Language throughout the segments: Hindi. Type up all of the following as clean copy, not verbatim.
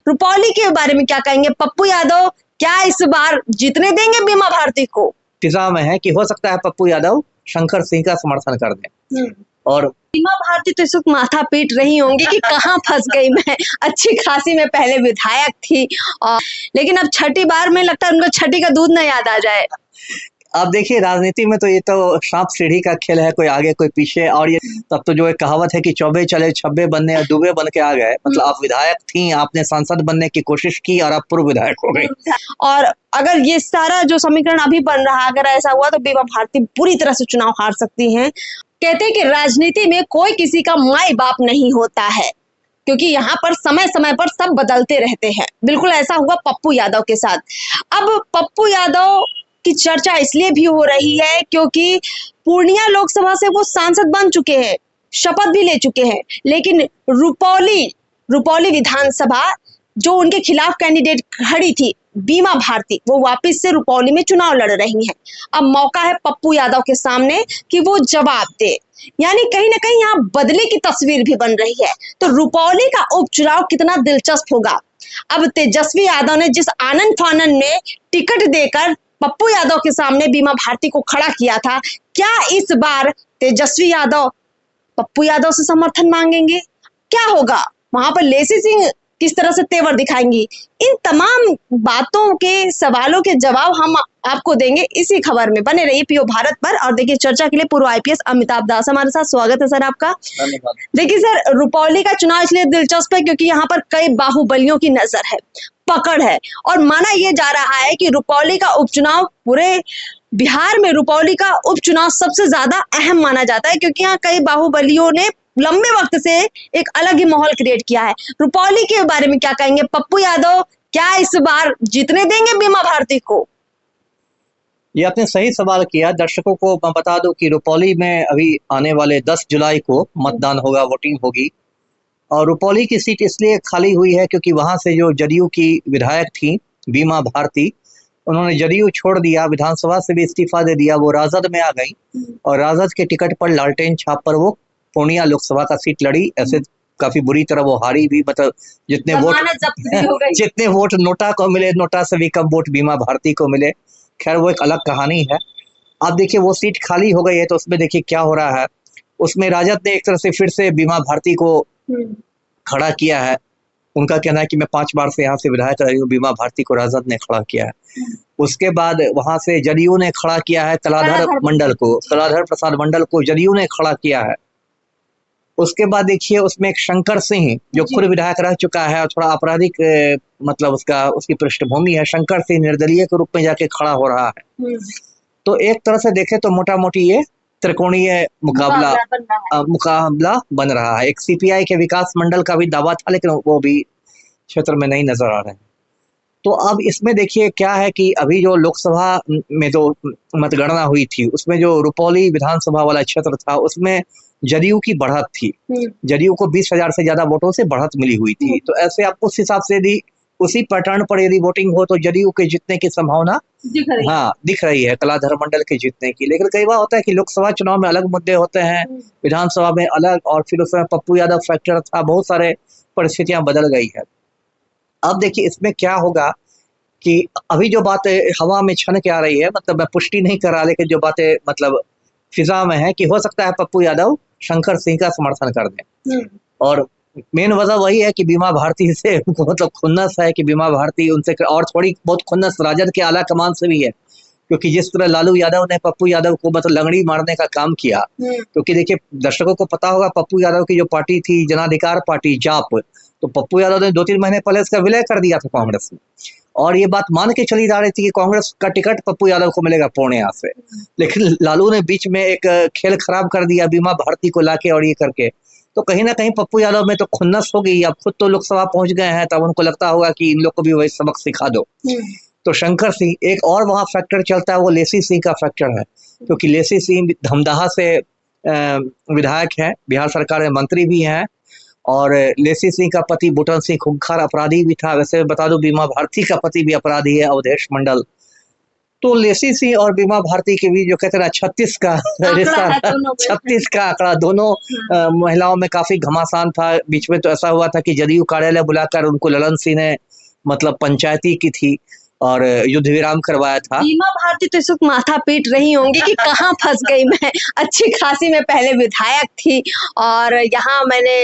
रुपौली के बारे में क्या कहेंगे? पप्पू यादव क्या इस बार जीतने देंगे बीमा भारती को? फिजा में है कि हो सकता है पप्पू यादव शंकर सिंह का समर्थन कर दें। और बीमा भारती तो इस वक्त माथा पीट रही होंगी कि कहाँ फंस गई मैं, अच्छी खासी मैं पहले विधायक थी और लेकिन अब छठी बार में लगता है उनको छठी का दूध न याद आ जाए। आप देखिए राजनीति में तो ये तो सांप सीढ़ी का खेल है, कोई आगे कोई पीछे। और ये तब तो जो एक कहावत है कि चौबे चले छब्बे बनने या डूबे बन के आ गए, मतलब आप विधायक थी, आपने सांसद बनने की कोशिश की और आप पूर्व विधायक हो गई। और अगर ये सारा जो समीकरण अभी बन रहा है, अगर ऐसा हुआ तो बीमा भारती पूरी तरह से चुनाव हार सकती हैं। कहते हैं कि राजनीति में कोई किसी का माई बाप नहीं होता है, क्योंकि यहाँ पर समय समय पर सब बदलते रहते हैं। बिल्कुल ऐसा हुआ पप्पू यादव के साथ। अब पप्पू यादव की चर्चा इसलिए भी हो रही है क्योंकि पूर्णिया लोकसभा से वो सांसद बन चुके हैं, शपथ भी ले चुके हैं, लेकिन रुपौली विधानसभा जो उनके खिलाफ कैंडिडेट खड़ी थी बीमा भारती, वो वापस से रुपौली में चुनाव लड़ रही हैं। अब मौका है पप्पू यादव के सामने कि वो जवाब दे, यानी कहीं ना कहीं यहाँ बदले की तस्वीर भी बन रही है। तो रुपौली का उपचुनाव कितना दिलचस्प होगा। अब तेजस्वी यादव ने जिस आनन फानन में टिकट देकर पप्पू यादव के सामने बीमा भारती को खड़ा किया था, क्या इस बार तेजस्वी यादव पप्पू यादव से समर्थन मांगेंगे? क्या होगा वहां पर? लेसी सिंह किस तरह से तेवर दिखाएंगी? इन तमाम बातों के सवालों के जवाब हम आपको देंगे इसी खबर में। बने रहिए पीओ भारत पर। और देखिए चर्चा के लिए पूर्व आईपीएस अमिताभ दास हमारे साथ। स्वागत है सर आपका। देखिए सर, रुपौली का चुनाव इसलिए दिलचस्प है क्योंकि यहाँ पर कई बाहुबलियों की नजर है, पकड़ है, और माना यह जा रहा है कि रुपौली का उपचुनाव पूरे बिहार में रुपौली का उपचुनाव सबसे ज्यादा अहम माना जाता है, क्योंकि यहाँ कई बाहुबलियों ने लंबे वक्त से एक अलग ही माहौल क्रिएट किया है। रुपौली के बारे में क्या कहेंगे? पप्पू यादव क्या इस बार जीतने देंगे बीमा भारती को? ये आपने सही सवाल किया। दर्शकों को मैं बता दूं कि रुपौली में अभी आने वाले 10 जुलाई को मतदान होगा, वोटिंग होगी। और रुपौली की सीट इसलिए खाली हुई है क्योंकि वहां से जो जदयू की विधायक थी बीमा भारती, उन्होंने जदयू छोड़ दिया, विधानसभा से भी इस्तीफा दे दिया, वो राजद में आ गई और राजद के टिकट पर लालटेन छाप पर वो पूर्णिया लोकसभा का सीट लड़ी। ऐसे काफी बुरी तरह वो हारी भी, मतलब जितने वोट नोटा को मिले, नोटा से भी कम वोट बीमा भारती को मिले। खैर वो एक अलग कहानी है। अब देखिए वो सीट खाली हो गई है तो उसमें देखिए क्या हो रहा है। उसमें राजद ने एक तरह से फिर से बीमा भारती को खड़ा किया है। उनका कहना है कि मैं 5 बार से यहाँ से विधायक रही हूँ, बीमा भारती को राजद ने खड़ा किया है। उसके बाद वहां से जदयू ने खड़ा किया है कलाधर प्रसाद मंडल को जदयू ने खड़ा किया है। उसके बाद देखिए उसमें एक शंकर सिंह जो खुद विधायक रह चुका है और थोड़ा आपराधिक मतलब उसकी पृष्ठभूमि है, शंकर सिंह निर्दलीय के रूप में जाके खड़ा हो रहा है। तो एक तरह से देखे तो मोटा मोटी ये त्रिकोणीय मुकाबला बन रहा है। एक सीपीआई के विकास मंडल का भी दावा था लेकिन वो भी क्षेत्र में नहीं नजर आ रहे हैं। तो अब इसमें देखिए क्या है कि अभी जो लोकसभा में जो मतगणना हुई थी उसमें जो रुपौली विधानसभा वाला क्षेत्र था उसमें जदयू की बढ़त थी। जदयू को 20,000 से ज्यादा वोटों से बढ़त मिली हुई थी। तो ऐसे आप उस हिसाब से यदि उसी पैटर्न पर यदि वोटिंग हो तो जदयू के जीतने की संभावना दिख रही है कलाधर मंडल के जीतने की। लेकिन कई बार होता है कि लोकसभा चुनाव में अलग मुद्दे होते हैं, विधानसभा में अलग, और फिर उसमें पप्पू यादव फैक्टर था, बहुत सारे परिस्थितियां बदल गई है। अब देखिए इसमें क्या होगा कि अभी जो बात हवा में छन के आ रही है, मतलब मैं पुष्टि नहीं कर रहा, लेकिन जो बातें मतलब फिजा में है कि हो सकता है पप्पू यादव शंकर सिंह का समर्थन कर दें। और मेन वजह वही है कि बीमा भारती से मतलब खुन्नस है कि बीमा भारती उनसे, और थोड़ी बहुत खुन्नस राजद के आला कमान से भी है, क्योंकि जिस तरह लालू यादव ने पप्पू यादव को मतलब लंगड़ी मारने का काम किया। क्योंकि देखिए दर्शकों को पता होगा पप्पू यादव की जो पार्टी थी जनाधिकार पार्टी जाप, तो पप्पू यादव ने 2-3 महीने पहले इसका विलय कर दिया था कांग्रेस में, और ये बात मान के चली जा रही थी कि कांग्रेस का टिकट पप्पू यादव को मिलेगा पूर्णिया से। लेकिन लालू ने बीच में एक खेल खराब कर दिया बीमा भारती को लाके और ये करके, तो कहीं ना कहीं पप्पू यादव में तो खुन्नस हो गई। अब खुद तो लोकसभा पहुंच गए हैं, तब उनको लगता होगा कि इन लोग को भी वही सबक सिखा दो। तो शंकर सिंह एक और वहां फैक्टर चलता है, वो लेसी सिंह का फैक्टर है, क्योंकि लेसी सिंह धमदाहा से विधायक है, बिहार सरकार में मंत्री भी हैं, और लेसी सिंह का पति बूटन सिंह खूंखार अपराधी भी था। वैसे बता दूं बीमा भारती का पति भी अपराधी है, अवधेश मंडल। तो लेसी सिंह और बीमा भारती के बीच जो कहते हैं 36 का रिश्ता, 36 का आंकड़ा, दोनों महिलाओं में काफी घमासान था। बीच में तो ऐसा हुआ था कि जदयू कार्यालय बुलाकर उनको ललन सिंह ने मतलब पंचायती की थी और युद्ध विराम करवाया था। बीमा भारती तो इस वक्त माथा पीट रही होंगी कि कहाँ फंस गई मैं, अच्छी खासी मैं पहले विधायक थी और यहाँ मैंने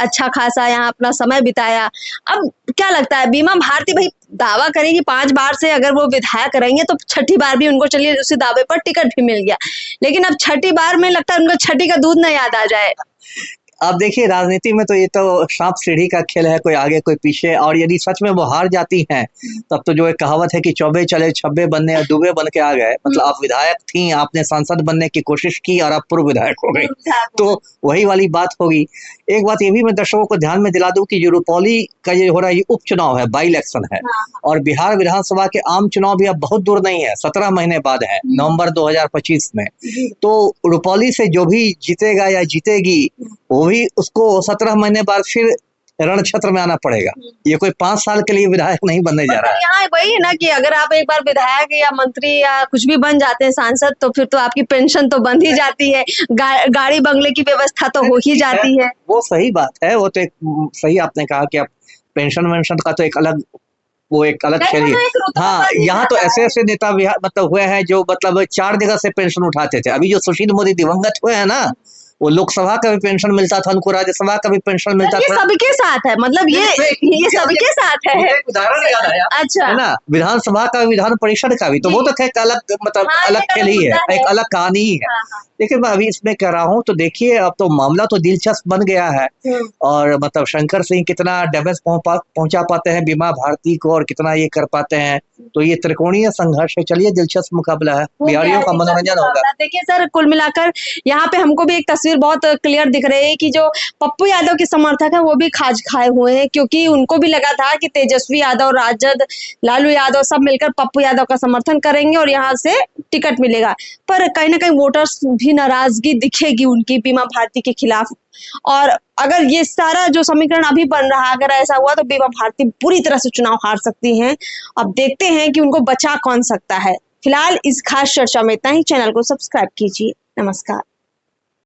अच्छा खासा यहाँ अपना समय बिताया। अब क्या लगता है बीमा भारती भाई दावा करेंगी 5 बार से अगर वो विधायक रहेंगे तो छठी बार भी उनको चलिए उसी दावे पर टिकट भी मिल गया, लेकिन अब छठी बार में लगता है उनको छठी का दूध न याद आ जाए। अब देखिए राजनीति में तो ये तो सांप सीढ़ी का खेल है, कोई आगे कोई पीछे, और यदि सच में वो हार जाती हैं तब तो जो एक कहावत है कि चौबे चले छब्बे बनने या डूबे बन के आ गए, मतलब आप विधायक थी, आपने सांसद बनने की कोशिश की और आप पूर्व विधायक हो गई, तो वही वाली बात होगी। एक बात ये भी मैं दर्शकों को ध्यान में दिला दूं कि जो रुपौली का ये हो रहा है ये उपचुनाव है, बाई इलेक्शन है, और बिहार विधानसभा के आम चुनाव भी अब बहुत दूर नहीं है, 17 महीने बाद है, नवंबर 2025 में। तो रुपौली से जो भी जीतेगा या जीतेगी वो भी उसको 17 महीने बाद फिर रण क्षेत्र में आना पड़ेगा। ये कोई 5 साल के लिए विधायक नहीं बनने जा रहा है। यहाँ वही है ना कि अगर आप एक बार विधायक या मंत्री या कुछ भी बन जाते हैं सांसद, तो फिर तो आपकी पेंशन तो बंद ही जाती है, गाड़ी बंगले की व्यवस्था तो हो ही जाती है। वो सही बात है, वो तो एक सही आपने कहा कि आप पेंशन वेंशन का तो एक अलग खेल ही है। हाँ, यहाँ तो ऐसे नेता मतलब हुए हैं जो मतलब 4 जगह से पेंशन उठाते थे। अभी जो सुशील मोदी दिवंगत हुए हैं ना, वो लोकसभा का भी पेंशन मिलता था उनको, राज्यसभा का भी पेंशन मिलता था। ये सबके साथ है, मतलब ये सबके साथ है। उदाहरण याद आया, अच्छा, है ना, विधानसभा का, विधान परिषद का भी, तो वो तो एक अलग मतलब अलग खेल ही है, एक अलग कहानी ही है। लेकिन मैं अभी इसमें कह रहा हूँ तो देखिए अब तो मामला तो दिलचस्प बन गया है, और मतलब शंकर सिंह कितना डैमेज पहुंचा पाते हैं बीमा भारती को और कितना ये कर पाते हैं, तो ये त्रिकोणीय संघर्ष है। चलिए दिलचस्प मुकाबला है, बिहारियों का मनोरंजन होगा। देखिए सर, कुल मिलाकर यहाँ पे हमको भी एक तस्वीर बहुत क्लियर दिख रही है कि जो पप्पू यादव के समर्थक है वो भी खाज खाए हुए हैं, क्योंकि उनको भी लगा था कि तेजस्वी यादव, राजद, लालू यादव सब मिलकर पप्पू यादव का समर्थन करेंगे और यहाँ से टिकट मिलेगा, पर कहीं ना कहीं वोटर्स भी नाराजगी दिखेगी उनकी बीमा भारती के खिलाफ। और अगर ये सारा जो समीकरण अभी बन रहा है, अगर ऐसा हुआ तो बीमा भारती पूरी तरह से चुनाव हार सकती हैं। अब देखते हैं कि उनको बचा कौन सकता है। फिलहाल इस खास चर्चा में इतना ही। चैनल को सब्सक्राइब कीजिए। नमस्कार।